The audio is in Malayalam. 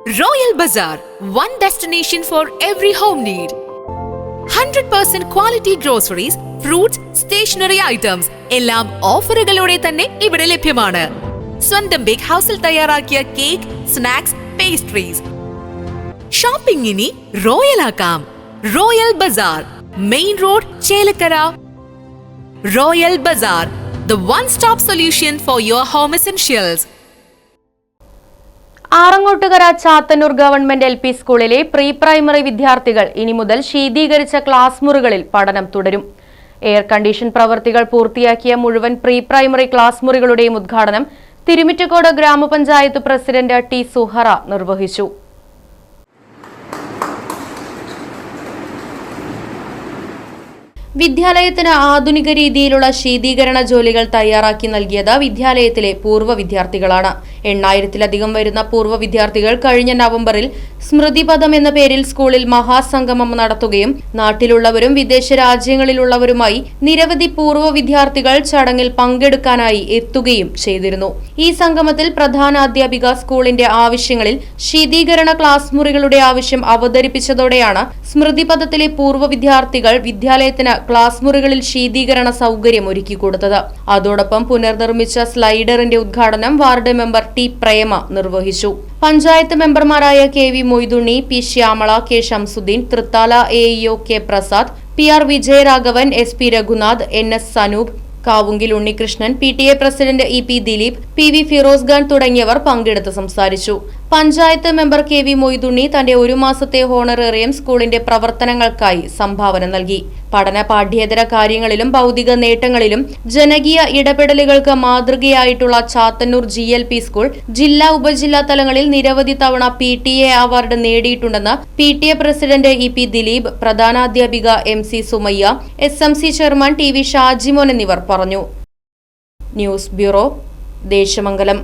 Royal Bazaar, one destination for every home need. 100% quality groceries, fruits, stationery items എല്ലാം ഓഫറുകളോടെ തന്നെ ഇവിടെ ലഭ്യമാണ്. സ്വന്തം ബേക്ക് ഹൗസിൽ തയ്യാറാക്കിയ കേക്ക്, സ്നാക്സ്, പേസ്ട്രീസ്. ഷോപ്പിംഗ് ഇനി റോയൽ ആക്കാം. Royal Bazaar, main road, Chelakkara. Royal Bazaar, the one-stop solution for your home essentials. Arangottukara Chathannur government LP സ്കൂളിലെ പ്രീ പ്രൈമറി വിദ്യാർത്ഥികൾ ഇനി മുതൽ ശീതീകരിച്ച ക്ലാസ് മുറികളിൽ പഠനം തുടരും. എയർ കണ്ടീഷൻ പ്രവൃത്തികൾ പൂർത്തിയാക്കിയ മുഴുവൻ പ്രീ പ്രൈമറി ക്ലാസ് മുറികളുടെയും ഉദ്ഘാടനം തിരുമിറ്റക്കോട് ഗ്രാമപഞ്ചായത്ത് പ്രസിഡന്റ് T. സുഹറ നിർവഹിച്ചു. വിദ്യാലയത്തിന് ആധുനിക രീതിയിലുള്ള ശീതീകരണ ജോലികൾ തയ്യാറാക്കി നൽകിയത് വിദ്യാലയത്തിലെ പൂർവ്വ വിദ്യാർത്ഥികളാണ്. 8000-ലധികം വരുന്ന പൂർവ്വ വിദ്യാർത്ഥികൾ കഴിഞ്ഞ നവംബറിൽ സ്മൃതിപഥം എന്ന പേരിൽ സ്കൂളിൽ മഹാസംഗമം നടത്തുകയും നാട്ടിലുള്ളവരും വിദേശ രാജ്യങ്ങളിലുള്ളവരുമായി നിരവധി പൂർവ്വ വിദ്യാർത്ഥികൾ ചടങ്ങിൽ പങ്കെടുക്കാനായി എത്തുകയും ചെയ്തിരുന്നു. ഈ സംഗമത്തിൽ പ്രധാനാധ്യാപിക സ്കൂളിന്റെ ആവശ്യങ്ങളിൽ ശീതീകരണ ക്ലാസ് മുറികളുടെ ആവശ്യം അവതരിപ്പിച്ചതോടെയാണ് സ്മൃതിപഥത്തിലെ പൂർവ്വ വിദ്യാർത്ഥികൾ വിദ്യാലയത്തിന് ക്ലാസ് മുറികളിൽ ശീതീകരണ സൗകര്യം ഒരുക്കിക്കൊടുത്തത്. അതോടൊപ്പം പുനർനിർമ്മിച്ച സ്ലൈഡറിന്റെ ഉദ്ഘാടനം വാർഡ് മെമ്പർ T. പ്രേമ നിർവഹിച്ചു. പഞ്ചായത്ത് മെമ്പർമാരായ KV Moidunni, P. Shyamala, K. Shamsuddin, Thrithala AEO K. Prasad, PR Vijayaraghavan, SP Raghunath, NS Sanoop, Kavungil Unnikrishnan, PTA president EP Dileep, PV Firoz Khan തുടങ്ങിയവർ പങ്കെടുത്ത് സംസാരിച്ചു. പഞ്ചായത്ത് മെമ്പർ KV മൊയ്തുണ്ണി തന്റെ 1 മാസത്തെ ഹോണറേറിയം സ്കൂളിന്റെ പ്രവർത്തനങ്ങൾക്കായി സംഭാവന നൽകി. പഠന പാഠ്യേതര കാര്യങ്ങളിലും ഭൗതിക നേട്ടങ്ങളിലും ജനകീയ ഇടപെടലുകൾക്ക് മാതൃകയായിട്ടുള്ള ചാത്തന്നൂർ GLP സ്കൂൾ ജില്ലാ ഉപജില്ലാ തലങ്ങളിൽ നിരവധി തവണ PTA അവാർഡ് നേടിയിട്ടുണ്ടെന്ന് PTA പ്രസിഡന്റ് EP ദിലീപ്, പ്രധാനാധ്യാപിക MC Sumayya, SMC chairman TV Shajimon എന്നിവർ പറഞ്ഞു. News bureau, Desamangalam.